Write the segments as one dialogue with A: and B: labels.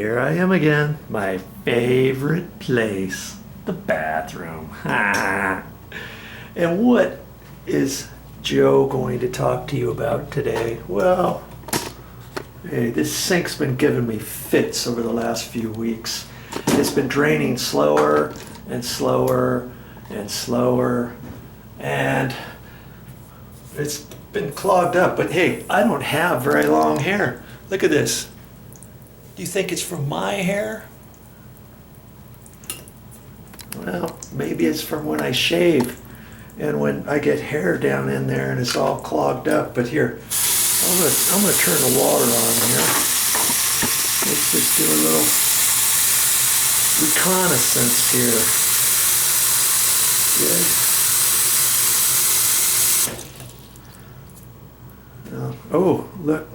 A: Here I am again, my favorite place, the bathroom. And what is Joe going to talk to you about today? Well, hey, this sink's been giving me fits over the last few weeks. It's been draining slower and slower and slower, and it's been clogged up. But hey, I don't have very long hair. Look at this. Do you think it's from my hair? Well, maybe it's from when I shave and when I get hair down in there and it's all clogged up. But here, I'm gonna turn the water on here. Let's just do a little reconnaissance here. Good. Oh, look.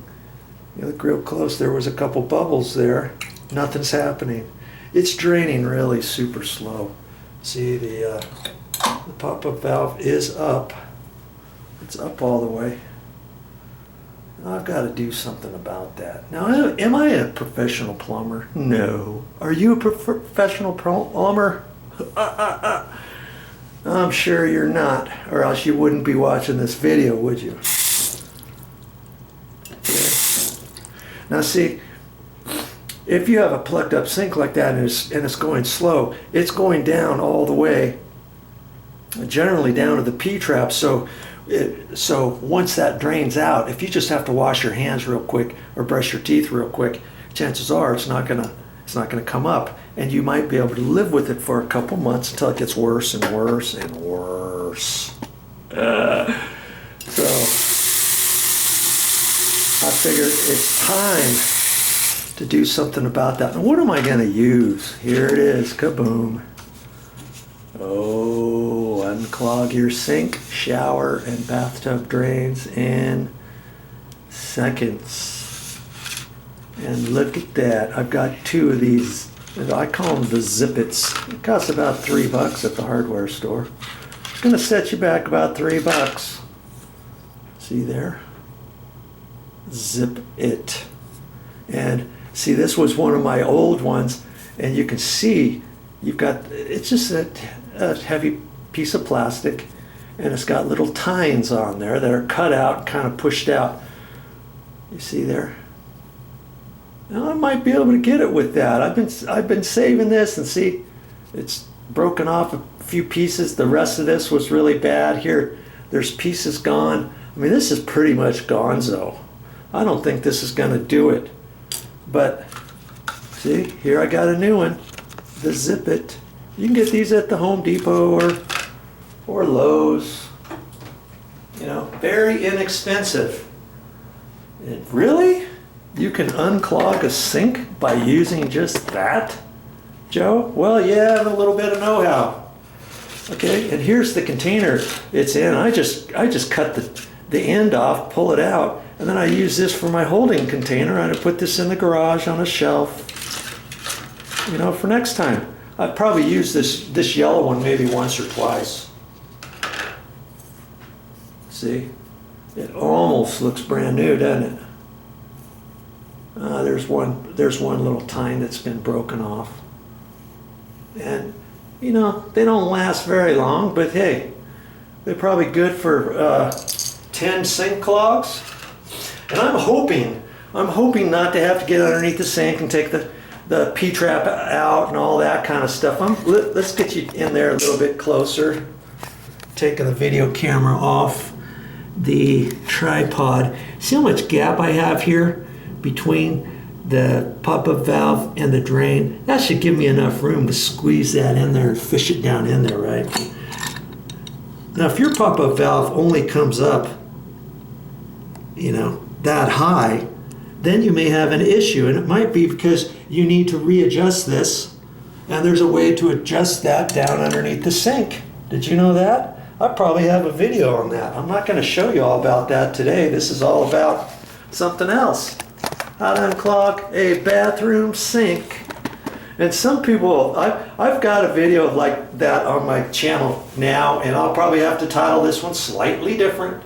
A: You look real close. There was a couple bubbles there. Nothing's happening. It's draining really super slow. See, the pop-up valve is up. It's up all the way. I've got to do something about that. Now, am I a professional plumber? No. Are you a professional plumber? I'm sure you're not, or else you wouldn't be watching this video, would you? Now see, if you have a plugged up sink like that and it's going slow, it's going down all the way, generally down to the P-trap. So once that drains out, if you just have to wash your hands real quick or brush your teeth real quick, chances are it's not gonna come up, and you might be able to live with it for a couple months until it gets worse and worse and worse. So I figured it's time to do something about that. And what am I going to use? Here it is. Kaboom. Oh, unclog your sink, shower, and bathtub drains in seconds. And look at that. I've got two of these. I call them the Zippets. It costs about $3 at the hardware store. It's going to set you back about $3. See there? Zip it. And see, this was one of my old ones, and you can see it's just a heavy piece of plastic, and it's got little tines on there that are cut out, kind of pushed out. You see there? Now I might be able to get it with that. I've been saving this, and see, it's broken off a few pieces. The rest of this was really bad. Here, there's pieces gone. I mean, this is pretty much gonzo. I don't think this is going to do it. But see, here I got a new one, the Zip It. You can get these at the Home Depot or Lowe's. You know, very inexpensive. And really? You can unclog a sink by using just that, Joe? Well, yeah, I have a little bit of know-how. Okay, and here's the container it's in. I just cut the end off, pull it out, and then I use this for my holding container. I put this in the garage on a shelf, you know, for next time. I've probably used this yellow one maybe once or twice. See? It almost looks brand new, doesn't it? There's one little tine that's been broken off. And, you know, they don't last very long, but hey, they're probably good for 10 sink clogs. And I'm hoping not to have to get underneath the sink and take the P-trap out and all that kind of stuff. Let's get you in there a little bit closer. Taking the video camera off the tripod. See how much gap I have here between the pop-up valve and the drain? That should give me enough room to squeeze that in there and fish it down in there, right? Now, if your pop-up valve only comes up, you know, that high, then you may have an issue, and it might be because you need to readjust this, and there's a way to adjust that down underneath the sink. Did you know that? I probably have a video on that. I'm not going to show you all about that today. This is all about something else. How to unclog a bathroom sink. And some people, I've got a video like that on my channel now, and I'll probably have to title this one slightly different,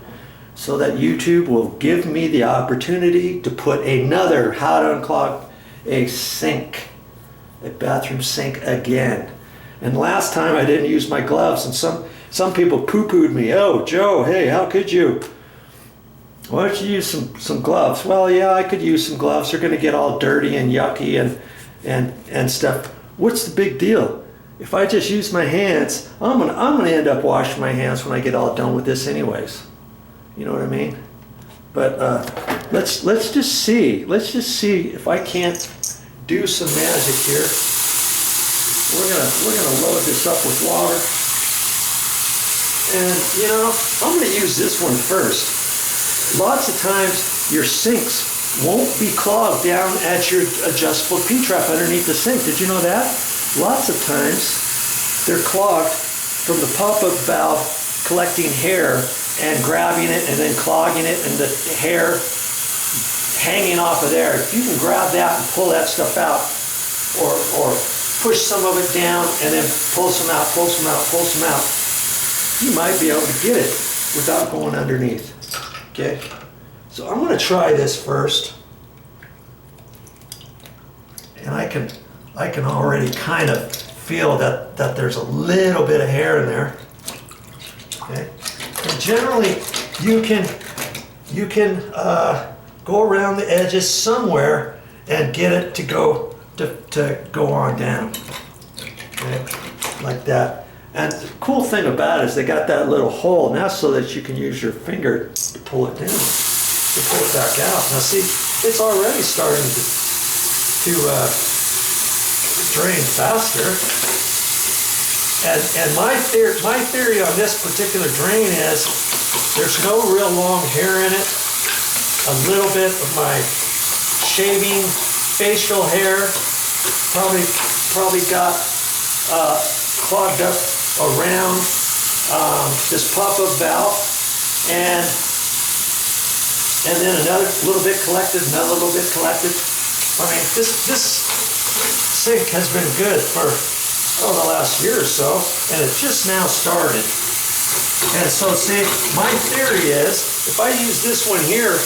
A: so that YouTube will give me the opportunity to put another how to unclog a sink, a bathroom sink again. And last time I didn't use my gloves, and some people poo-pooed me. Oh, Joe, hey, how could you? Why don't you use some gloves? Well, yeah, I could use some gloves. They're going to get all dirty and yucky and stuff. What's the big deal? If I just use my hands, I'm gonna end up washing my hands when I get all done with this anyways. You know what I mean? But let's just see. Let's just see if I can't do some magic here. We're gonna load this up with water. And you know, I'm gonna use this one first. Lots of times your sinks won't be clogged down at your adjustable P-trap underneath the sink. Did you know that? Lots of times they're clogged from the pop-up valve collecting hair and grabbing it and then clogging it and the hair hanging off of there. If you can grab that and pull that stuff out, or push some of it down and then pull some out, pull some out, pull some out, you might be able to get it without going underneath. Okay, so I'm going to try this first, and I can already kind of feel that there's a little bit of hair in there. Okay, and generally you can go around the edges somewhere and get it to go on down. Okay, like that. And the cool thing about it is they got that little hole now so that you can use your finger to pull it down, to pull it back out. Now see, it's already starting to drain faster. And my theory on this particular drain is there's no real long hair in it. A little bit of my shaving facial hair probably got clogged up around this pop-up valve, and then another little bit collected, another little bit collected. I mean, this sink has been good for the last year or so, and it just now started. And so see, my theory is if I use this one here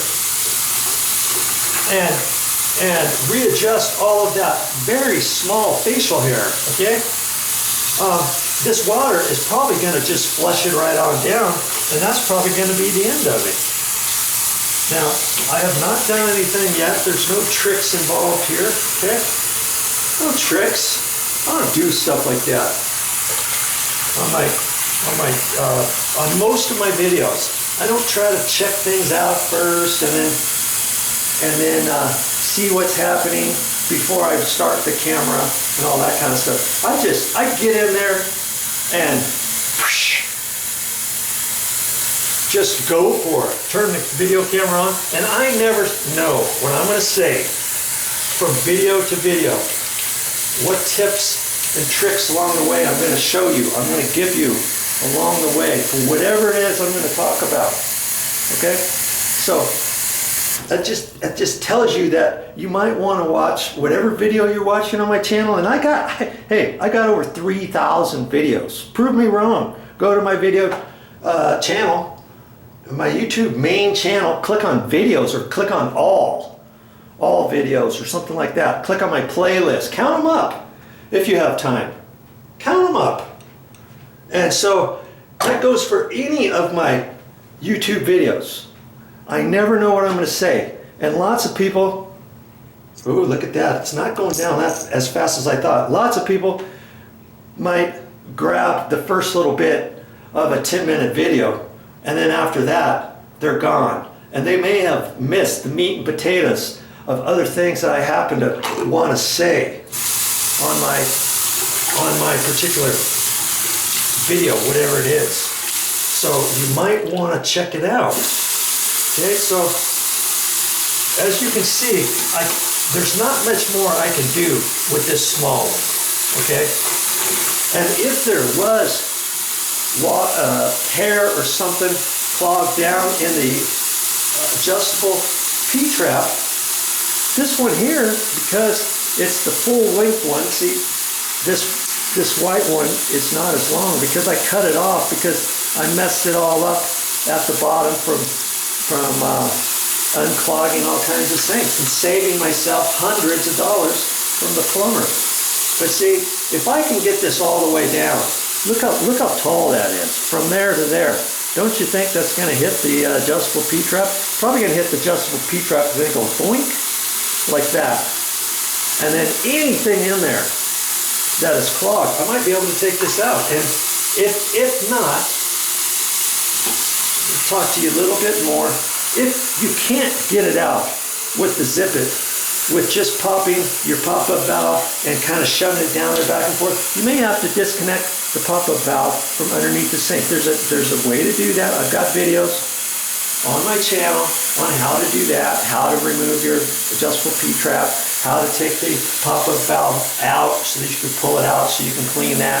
A: and readjust all of that very small facial hair, okay? This water is probably going to just flush it right on down, and that's probably going to be the end of it. Now, I have not done anything yet. There's no tricks involved here, okay? No tricks. I don't do stuff like that on most of my videos. I don't try to check things out first and then see what's happening before I start the camera and all that kind of stuff. I get in there and just go for it. Turn the video camera on, and I never know what I'm going to say from video to video. What tips and tricks along the way I'm going to show you, I'm going to give you along the way for whatever it is I'm going to talk about. Okay? So that just tells you that you might want to watch whatever video you're watching on my channel. And I got over 3,000 videos. Prove me wrong. Go to my video channel, my YouTube main channel, click on videos or click on all videos or something like that. Click on my playlist. Count them up if you have time. Count them up. And so that goes for any of my YouTube videos. I never know what I'm going to say. And lots of people, ooh, look at that. It's not going down as fast as I thought. Lots of people might grab the first little bit of a 10-minute video, and then after that, they're gone. And they may have missed the meat and potatoes of other things that I happen to want to say on my particular video, whatever it is. So you might want to check it out. Okay, so as you can see, there's not much more I can do with this small one. Okay, and if there was hair or something clogged down in the adjustable P-trap, this one here, because it's the full length one, see, this white one is not as long because I cut it off because I messed it all up at the bottom from unclogging all kinds of sinks and saving myself hundreds of dollars from the plumber. But see, if I can get this all the way down, look how tall that is, from there to there. Don't you think that's going to hit the adjustable P-trap? Probably going to hit the adjustable P-trap because they go boink, like that. And then anything in there that is clogged, I might be able to take this out. And if not, I'll talk to you a little bit more. If you can't get it out with the zip it, with just popping your pop-up valve and kind of shoving it down there back and forth, you may have to disconnect the pop-up valve from underneath the sink. There's a way to do that. I've got videos on my channel on how to do that, how to remove your adjustable P-trap, how to take the pop-up valve out so that you can pull it out so you can clean that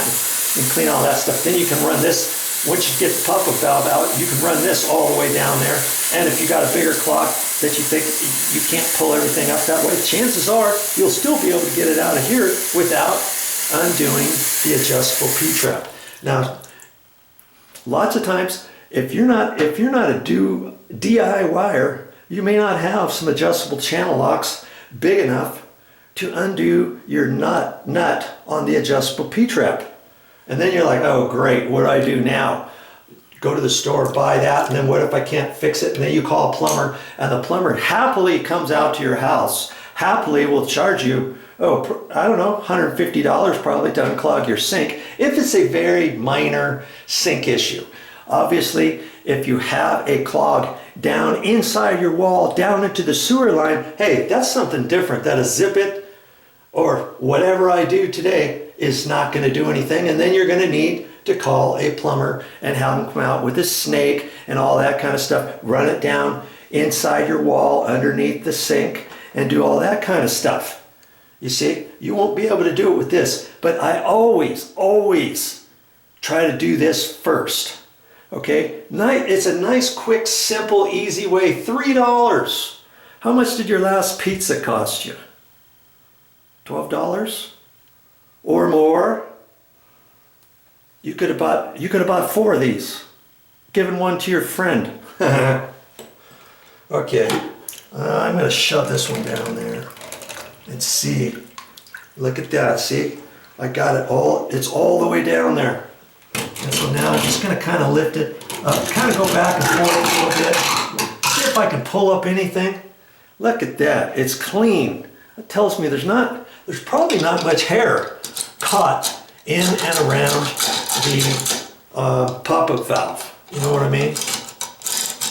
A: and clean all that stuff. Then you can run this. Once you get the pop-up valve out, you can run this all the way down there. And if you got a bigger clock that you think you can't pull everything up that way, chances are you'll still be able to get it out of here without undoing the adjustable P-trap. Now, lots of times, if you're not a DIYer, you may not have some adjustable channel locks big enough to undo your nut on the adjustable P-trap. And then you're like, oh great, what do I do now? Go to the store, buy that, and then what if I can't fix it? And then you call a plumber, and the plumber happily comes out to your house, happily will charge you, I don't know, $150 probably to unclog your sink, if it's a very minor sink issue. Obviously, if you have a clog down inside your wall, down into the sewer line, hey, that's something different. That a zip it or whatever I do today is not going to do anything, and then you're going to need to call a plumber and have them come out with a snake and all that kind of stuff, run it down inside your wall underneath the sink and do all that kind of stuff. You see, you won't be able to do it with this, but I always try to do this first. Okay, it's a nice, quick, simple, easy way. $3. How much did your last pizza cost you? $12 or more? You could have bought 4 of these, given one to your friend. Okay, I'm going to shove this one down there and see. Look at that. See, I got it all. It's all the way down there. And so now I'm just going to kind of lift it up, kind of go back and forth a little bit. See if I can pull up anything. Look at that. It's clean. That tells me there's probably not much hair caught in and around the pop-up valve. You know what I mean?